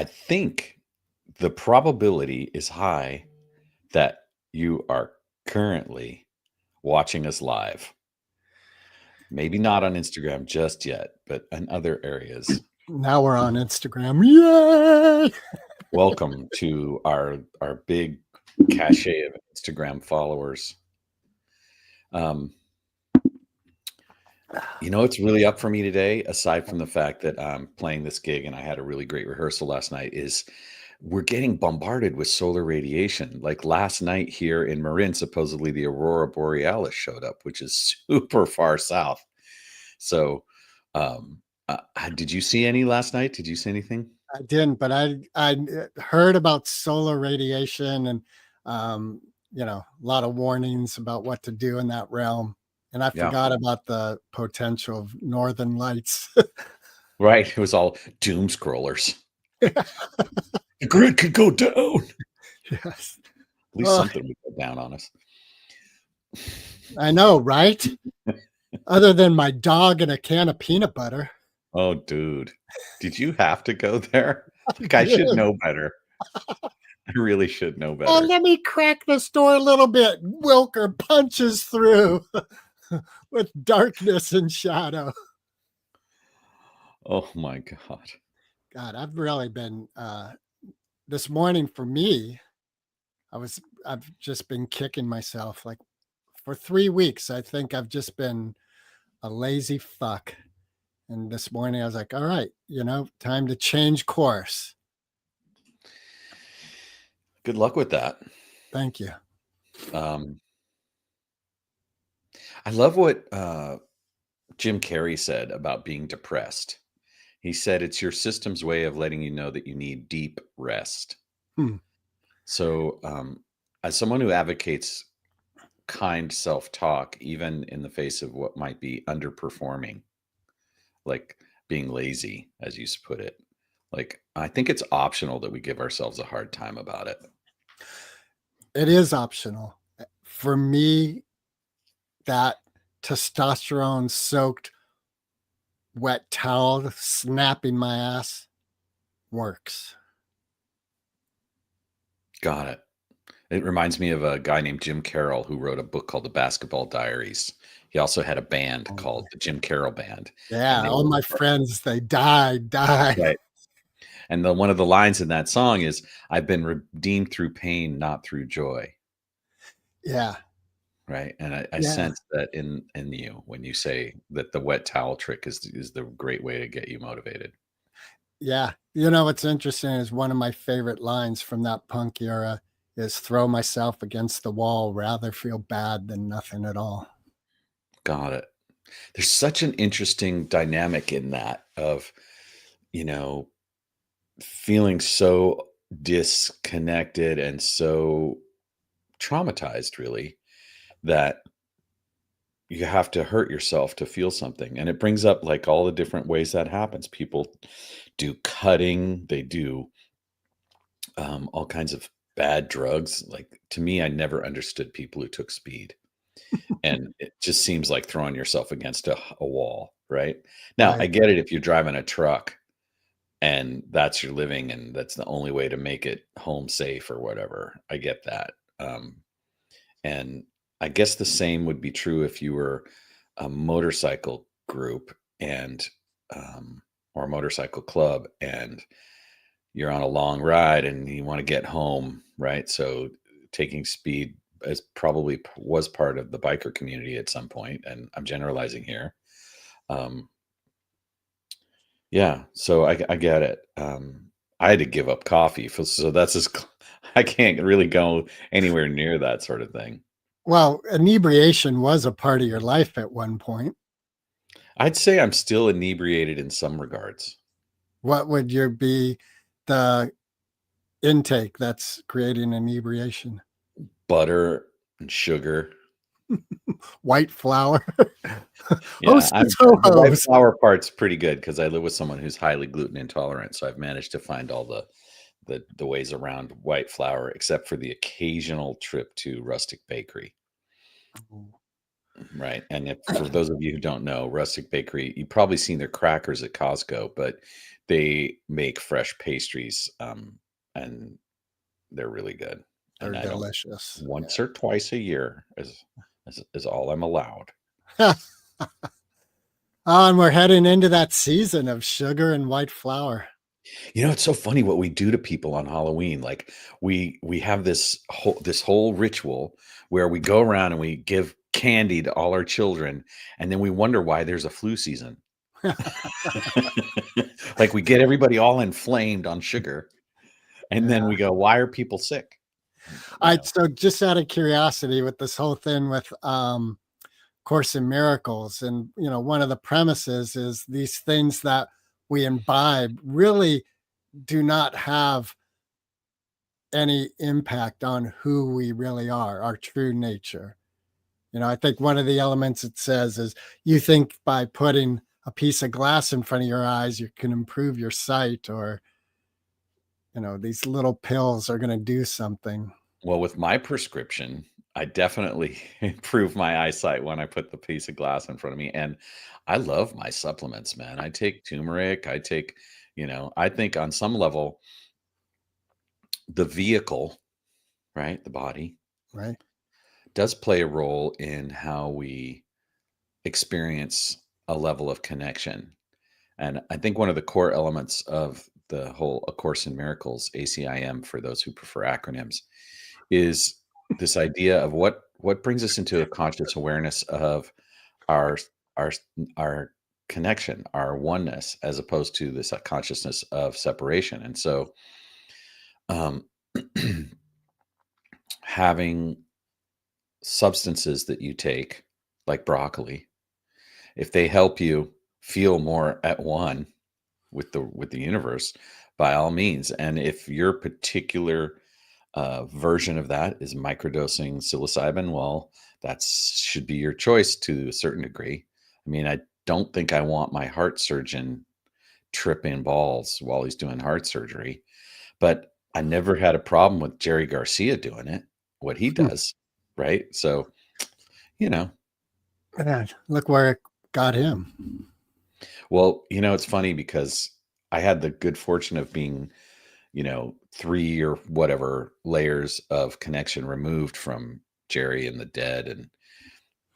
I think the probability is high that you are currently watching us live. Maybe not on Instagram just yet, but in other areas. Now we're on Instagram. Yay! Welcome to our big cache of Instagram followers. It's really up for me today, aside from the fact that I'm playing this gig and I had a really great rehearsal last night, is we're getting bombarded with solar radiation. Like last night here in Marin, supposedly the aurora borealis showed up, which is super far south. So, did you see any last night? Did you see anything? I didn't, but I heard about solar radiation and a lot of warnings about what to do in that realm. And I Yeah, forgot about the potential of northern lights. right. It was all doom scrollers. The grid could go down. Yes. At least something would go down on us. I know, right? Other than my dog and a can of peanut butter. Oh, dude. Did you have to go there? Like, I should know better. I really should know Oh, better. let me crack the door a little bit. Wilker punches through with darkness and shadow. Oh my God. God, I've really been this morning for me, I've just been kicking myself. Like for 3 weeks, I think I've just been a lazy fuck. And this morning I was like, all right, time to change course. Good luck with that. Thank you. I love what Jim Carrey said about being depressed. He said it's your system's way of letting you know that you need deep rest. So, as someone who advocates kind self-talk, even in the face of what might be underperforming, like being lazy, as you put it, like I think it's optional that we give ourselves a hard time about it. It is optional. For me, that testosterone soaked wet towel snapping my ass works. Got it. It reminds me of a guy named Jim Carroll who wrote a book called The Basketball Diaries. He also had a band called the Jim Carroll Band. Yeah, all my friends, they died. Right. And one of the lines in that song is, "I've been redeemed through pain, not through joy." Yeah. Right. And I sense that in you when you say that the wet towel trick is the great way to get you motivated. Yeah. What's interesting is one of my favorite lines from that punk era is throw myself against the wall, rather feel bad than nothing at all. Got it. There's such an interesting dynamic in that of, feeling so disconnected and so traumatized, really, that you have to hurt yourself to feel something. And it brings up like all the different ways that happens. People do cutting, they do all kinds of bad drugs. Like to me, I never understood people who took speed. And it just seems like throwing yourself against a wall, right? Now, I Right. get it if you're driving a truck and that's your living and that's the only way to make it home safe or whatever. I get that. And I guess the same would be true if you were a motorcycle group and or a motorcycle club and you're on a long ride and you want to get home, right? So taking speed as probably was part of the biker community at some point, and I'm generalizing here. Yeah, so I get it. I had to give up coffee, so that's just I can't really go anywhere near that sort of thing. Well, inebriation was a part of your life at one point. I'd say I'm still inebriated in some regards. What would be the intake that's creating inebriation? Butter and sugar. White flour. Yeah, the white Hostess. flour part's pretty good because I live with someone who's highly gluten intolerant, so I've managed to find all the ways around white flour, except for the occasional trip to rustic bakery. Right, and if for those of you who don't know, Rustic Bakery, you've probably seen their crackers at Costco, but they make fresh pastries, and they're really good, and They're I don't delicious. once or twice a year is all I'm allowed. Yeah. Oh, and we're heading into that season of sugar and white flour. You know, it's so funny what we do to people on Halloween. Like we have this whole ritual where we go around and we give candy to all our children, and then we wonder why there's a flu season. Like we get everybody all inflamed on sugar, and then Yeah. we go, "Why are people sick?" And, you I know, so just out of curiosity with this whole thing with Course in Miracles, and one of the premises is these things that we imbibe really do not have any impact on who we really are, our true nature. I think one of the elements it says is you think by putting a piece of glass in front of your eyes, you can improve your sight, or, these little pills are going to do something. well, with my prescription, I definitely improve my eyesight when I put the piece of glass in front of me, and I love my supplements, man. I take turmeric, I think on some level, the vehicle, right, the body, Right. does play a role in how we experience a level of connection. And I think one of the core elements of the whole A Course in Miracles, ACIM, for those who prefer acronyms, is this idea of what brings us into a conscious awareness of our our our connection, our oneness, as opposed to this consciousness of separation. And so, um, having substances that you take, like broccoli, if they help you feel more at one with the universe, by all means. And if your particular version of that is microdosing psilocybin, well, that should be your choice to a certain degree. I mean, I don't think I want my heart surgeon tripping balls while he's doing heart surgery, but I never had a problem with Jerry Garcia doing it, what he Hmm. does, right? So, you know, Yeah, look where it got him. well, it's funny because I had the good fortune of being, 3 or whatever layers of connection removed from Jerry and the dead, and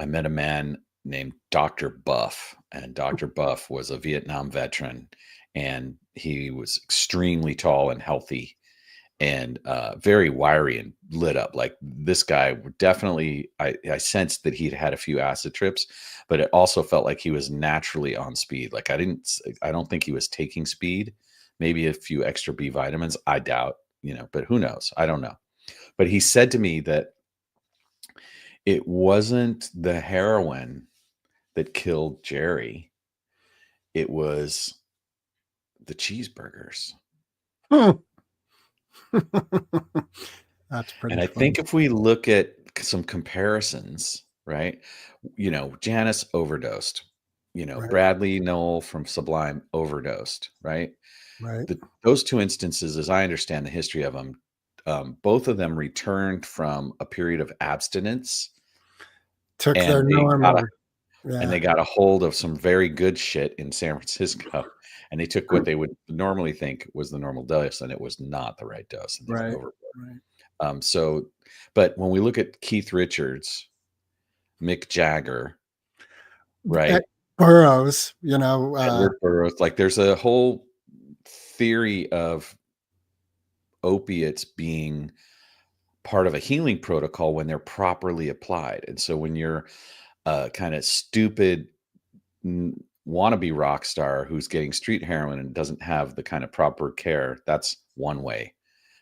I met a man named Dr. Buff, and Dr. Buff was a Vietnam veteran, and he was extremely tall and healthy and very wiry and lit up. Like this guy would definitely, I sensed that he'd had a few acid trips, but it also felt like he was naturally on speed. Like I don't think he was taking speed, maybe a few extra B vitamins. I doubt, but who knows? I don't know. But he said to me that it wasn't the heroin that killed Jerry, it was the cheeseburgers. Hmm. That's And pretty I funny. think if we look at some comparisons, right? Janice overdosed. Right. Bradley Noel from Sublime overdosed, right? Right. Those two instances, as I understand the history of them, both of them returned from a period of abstinence, Took their and they got a normal. and Yeah. they got a hold of some very good shit in San Francisco, and they took what they would normally think was the normal dose, and it was not the right dose, and they went Right. over. Right. So, but when we look at Keith Richards, Mick Jagger, Ed right? Burroughs, Edward Burroughs, like there's a whole theory of opiates being part of a healing protocol when they're properly applied. And so when you're a kind of stupid wannabe rock star who's getting street heroin and doesn't have the kind of proper care, that's one way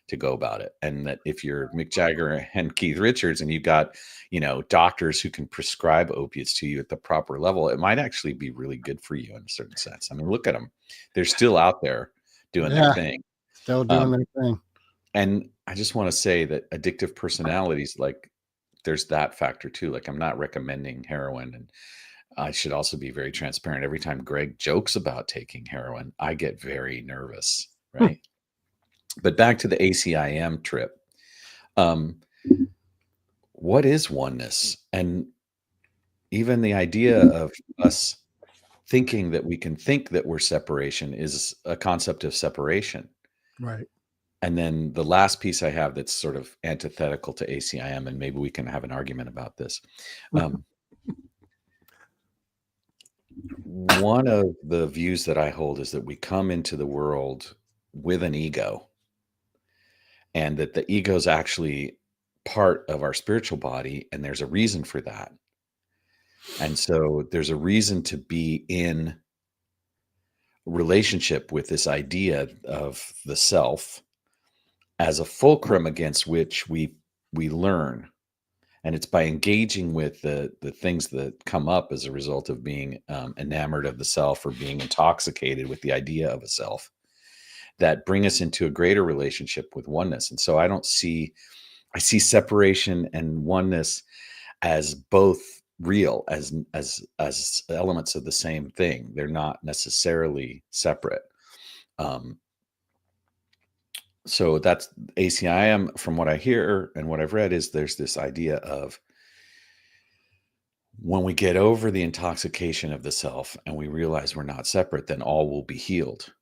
to go about it. And that if you're Mick Jagger and Keith Richards and you've got, doctors who can prescribe opiates to you at the proper level, it might actually be really good for you in a certain sense. I mean, look at them. They're still out there doing their yeah, thing. still doing Um, their thing. and I just want to say that addictive personalities, like there's that factor too. Like I'm not recommending heroin, and I should also be very transparent. Every time Greg jokes about taking heroin, I get very nervous, Hmm. right? But back to the ACIM trip. Um, what is oneness? And even the idea of us thinking that we can think that we're separation is a concept of separation. Right. And then the last piece I have that's sort of antithetical to ACIM, and maybe we can have an argument about this. One of the views that I hold is that we come into the world with an ego, and that the ego is actually part of our spiritual body, and there's a reason for that. And so there's a reason to be in relationship with this idea of the self as a fulcrum against which we learn. And it's by engaging with the things that come up as a result of being enamored of the self or being intoxicated with the idea of a self that bring us into a greater relationship with oneness. And so I see separation and oneness as both real, as elements of the same thing. They're not necessarily separate. So that's ACIM. From what I hear and what I've read, is there's this idea of when we get over the intoxication of the self and we realize we're not separate, then all will be healed.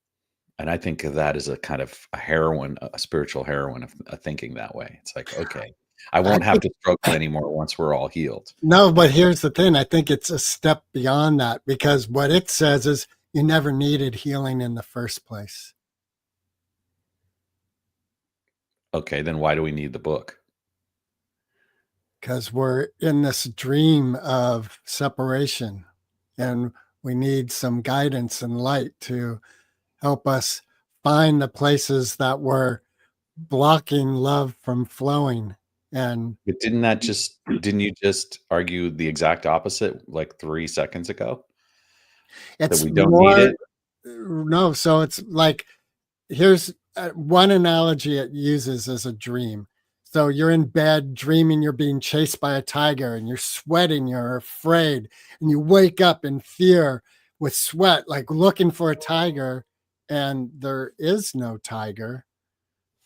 And I think of that as a kind of a heroin, a spiritual heroin of thinking that way. It's like, okay, I I won't have think to struggle anymore once we're all healed. no, but And here's the thing. I think it's a step beyond that because what it says is you never needed healing in the first place. okay, then why do we need the book? Because we're in this dream of separation and we need some guidance and light to help us find the places that were blocking love from flowing. And But didn't you just argue the exact opposite like 3 seconds ago? That it's we don't need more, it? no, so it's like, here's one analogy it uses as a dream. So you're in bed dreaming you're being chased by a tiger and you're sweating, you're afraid, and you wake up in fear with sweat, like looking for a tiger, and there is no tiger.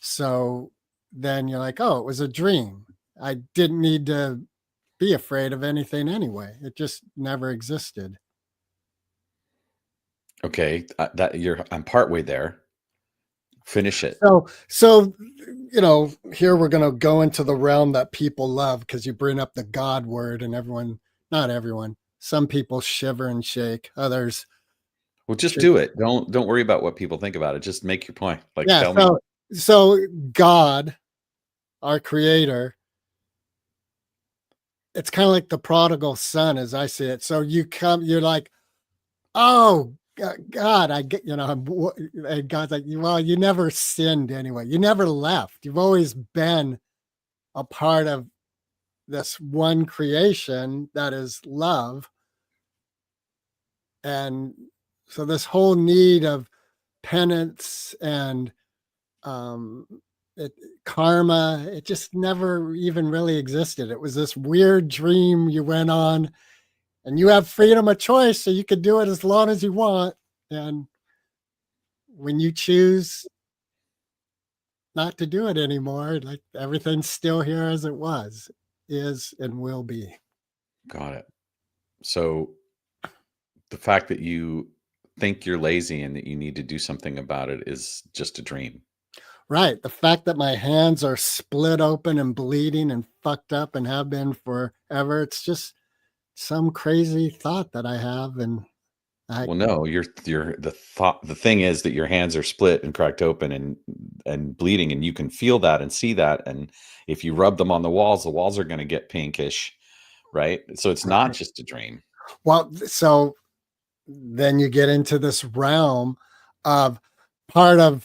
So then you're like, oh, it was a dream. I didn't need to be afraid of anything anyway. It just never existed. Okay, I'm partway there. Finish it. So here we're going to go into the realm that people love because you bring up the God word, and everyone, not everyone, some people shiver and shake. Others, Well, just shake. do it. Don't worry about what people think about it. Just make your point. Like, Yeah. tell me. So God, our Creator, it's kind of like the prodigal son, as I see it. So you're like, oh, God, I get, and God's like, well, you never sinned anyway. You never left. You've always been a part of this one creation that is love. And so this whole need of penance and um it, karma, it just never even really existed. It was this weird dream you went on, and you have freedom of choice, so you could do it as long as you want. And when you choose not to do it anymore, like everything's still here as it was, is, and will be. Got it. So the fact that you think you're lazy and that you need to do something about it is just a dream. Right. The fact that my hands are split open and bleeding and fucked up and have been forever, it's just some crazy thought that I have. And I, Well, no, the thing is that your hands are split and cracked open and bleeding, and you can feel that and see that. And if you rub them on the walls are going to get pinkish, right? So it's not right. just a dream. Well, so then you get into this realm of part of,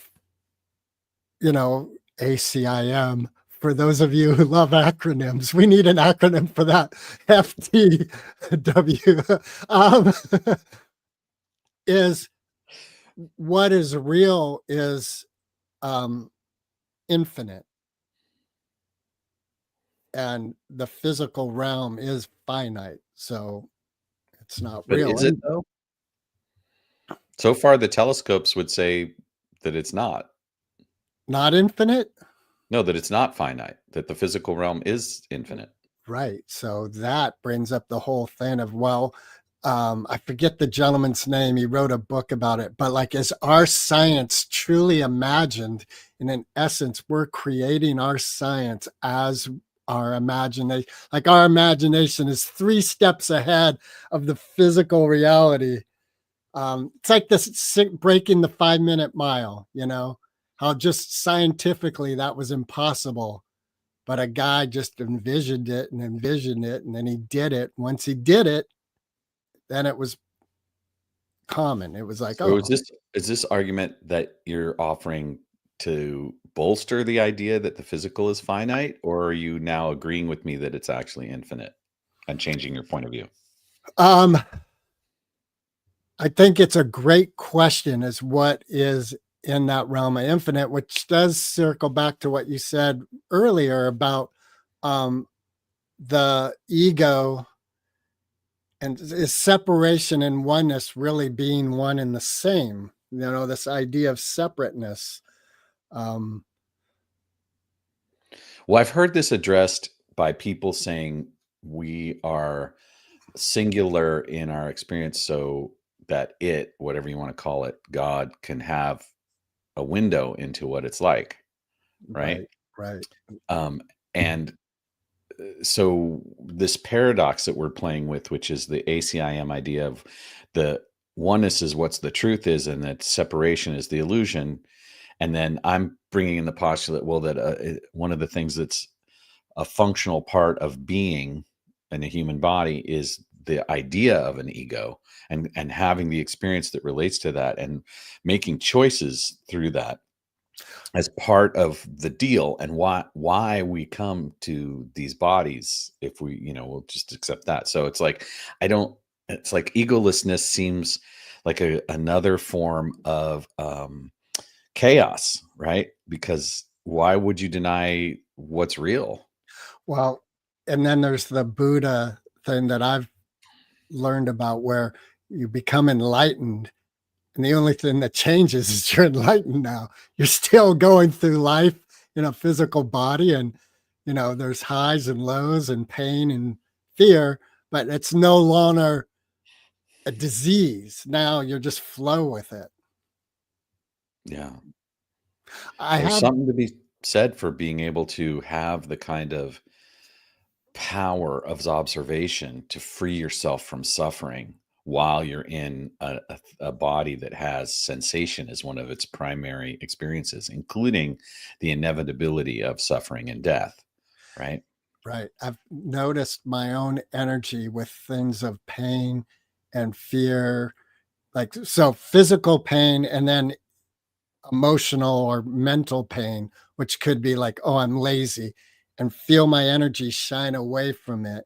ACIM. For those of you who love acronyms, we need an acronym for that. FTW is what is real is um, infinite, and the physical realm is finite. So it's not But real. is it And though? So far, the telescopes would say that it's not. not infinite? No, that it's not finite, that the physical realm is infinite. Right. So that brings up the whole thing of, well, I forget the gentleman's name. He wrote a book about it, but like, is our science truly imagined? And in essence, we're creating our science as our imagination. Like, our imagination is 3 steps ahead of the physical reality. It's like this breaking the 5 minute mile, how just scientifically that was impossible, but a guy just envisioned it and envisioned it, and then he did it. Once he did it, then it was common. It was like, So oh, is this argument that you're offering to bolster the idea that the physical is finite, or are you now agreeing with me that it's actually infinite and changing your point of view? um, I think it's a great question is what is in that realm of infinite, which does circle back to what you said earlier about um, the ego and is separation and oneness really being one and the same. This idea of separateness. Um, Well, I've heard this addressed by people saying we are singular in our experience so that it, whatever you want to call it, God can have a window into what it's like, right? right, right, Um, and so this paradox that we're playing with, which is the ACIM idea of the oneness is what's the truth is, and that separation is the illusion. And then I'm bringing in the postulate, well, that one of the things that's a functional part of being in a human body is the idea of an ego, and having the experience that relates to that, and making choices through that as part of the deal, and why we come to these bodies, if we, we'll just accept that. So it's like, I don't it's like egolessness seems like another form of chaos, right? Because why would you deny what's real? well, and then there's the Buddha thing that I've learned about where you become enlightened, and the only thing that changes is you're enlightened now. You're still going through life in a physical body, and there's highs and lows and pain and fear, but it's no longer a disease. Now you're just flow with it. Yeah. I There's have something to be said for being able to have the kind of power of observation to free yourself from suffering while you're in a body that has sensation as one of its primary experiences, including the inevitability of suffering and death, right? right. I've noticed my own energy with things of pain and fear, like so physical pain and then emotional or mental pain, which could be like, oh, I'm lazy, and feel my energy shine away from it.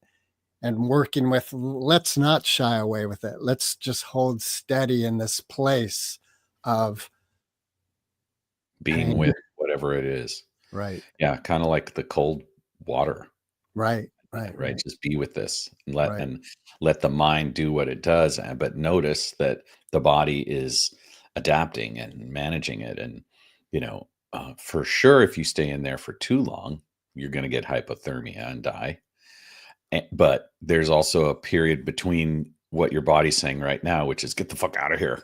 And working with, let's not shy away with it. Let's just hold steady in this place of Being pain. with whatever it is. Right, Yeah, kind of like the cold water. right, right, Right, right, just be with this and right. let the mind do what it does, but notice that the body is adapting and managing it, and for sure, if you stay in there for too long, you're going to get hypothermia and die. But there's also a period between what your body's saying right now, which is get the fuck out of here,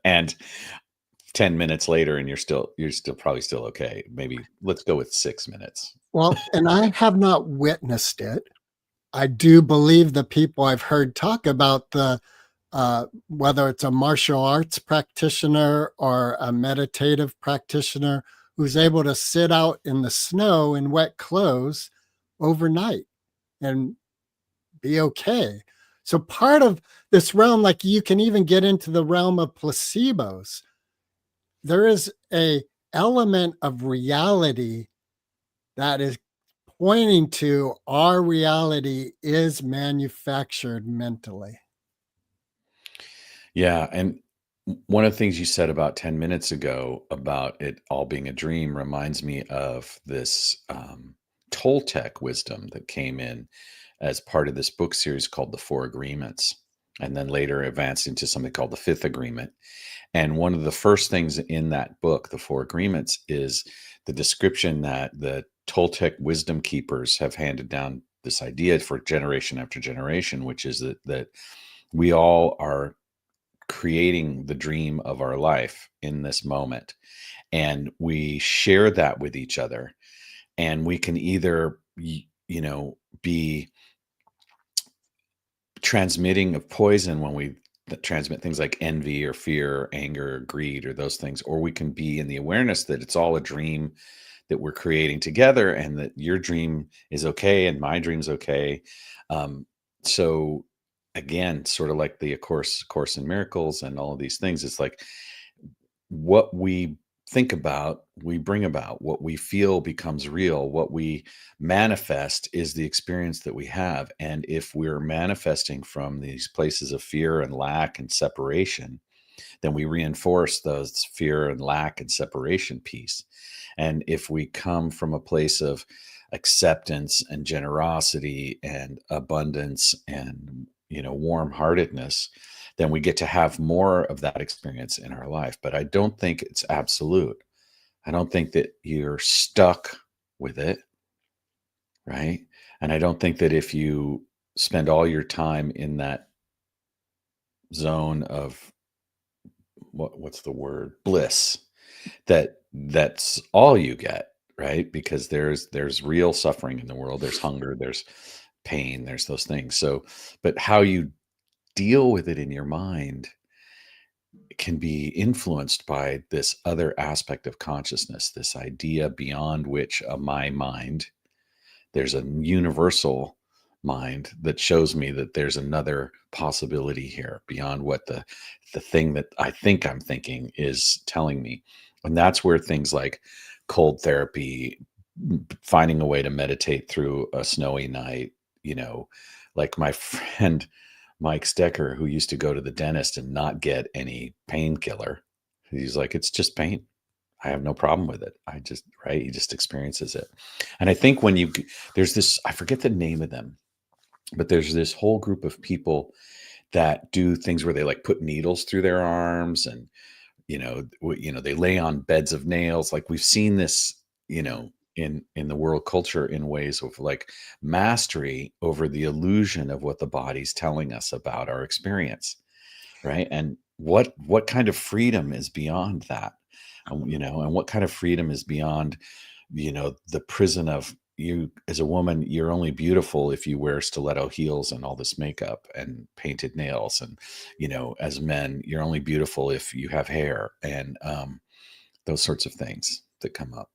and 10 minutes later, and you're still probably still okay. Maybe let's go with 6 minutes. Well, and I have not witnessed it. I do believe the people I've heard talk about the whether it's a martial arts practitioner or a meditative practitioner who's able to sit out in the snow in wet clothes overnight and be okay. So part of this realm, like you can even get into the realm of placebos. There is a element of reality that is pointing to our reality is manufactured mentally. Yeah, and one of the things you said about 10 minutes ago about it all being a dream reminds me of this Toltec wisdom that came in as part of this book series called The Four Agreements, and then later advanced into something called the Fifth Agreement. And one of the first things in that book, The Four Agreements, is the description that the Toltec wisdom keepers have handed down this idea for generation after generation, which is that we all are creating the dream of our life in this moment, and we share that with each other, and we can either be transmitting of poison when we transmit things like envy or fear or anger or greed or those things, or we can be in the awareness that it's all a dream that we're creating together, and that your dream is okay and my dream's okay. So again, sort of like the course in miracles and all of these things, it's like what we think about, we bring about. What we feel becomes real. What we manifest is the experience that we have. And if we're manifesting from these places of fear and lack and separation, then we reinforce those fear and lack and separation piece. And if we come from a place of acceptance and generosity and abundance and warm heartedness, then we get to have more of that experience in our life. But I don't think it's absolute. I don't think that you're stuck with it, right? And I don't think that if you spend all your time in that zone of what's the word, bliss, that's all you get, right? Because there's real suffering in the world. There's hunger, there's pain, there's those things. So, but how you deal with it in your mind can be influenced by this other aspect of consciousness, this idea beyond which my mind, there's a universal mind that shows me that there's another possibility here beyond what the thing that I think I'm thinking is telling me. And that's where things like cold therapy, finding a way to meditate through a snowy night, like my friend Mike Stecker, who used to go to the dentist and not get any painkiller. He's like, it's just pain. I have no problem with it. Right. He just experiences it. And I think there's this, I forget the name of them, but there's this whole group of people that do things where they like put needles through their arms, and, they lay on beds of nails. Like we've seen this, in the world culture in ways of like mastery over the illusion of what the body's telling us about our experience. Right. And what kind of freedom is beyond that? And what kind of freedom is beyond, the prison of you as a woman, you're only beautiful if you wear stiletto heels and all this makeup and painted nails. And, as men, you're only beautiful if you have hair, and those sorts of things that come up.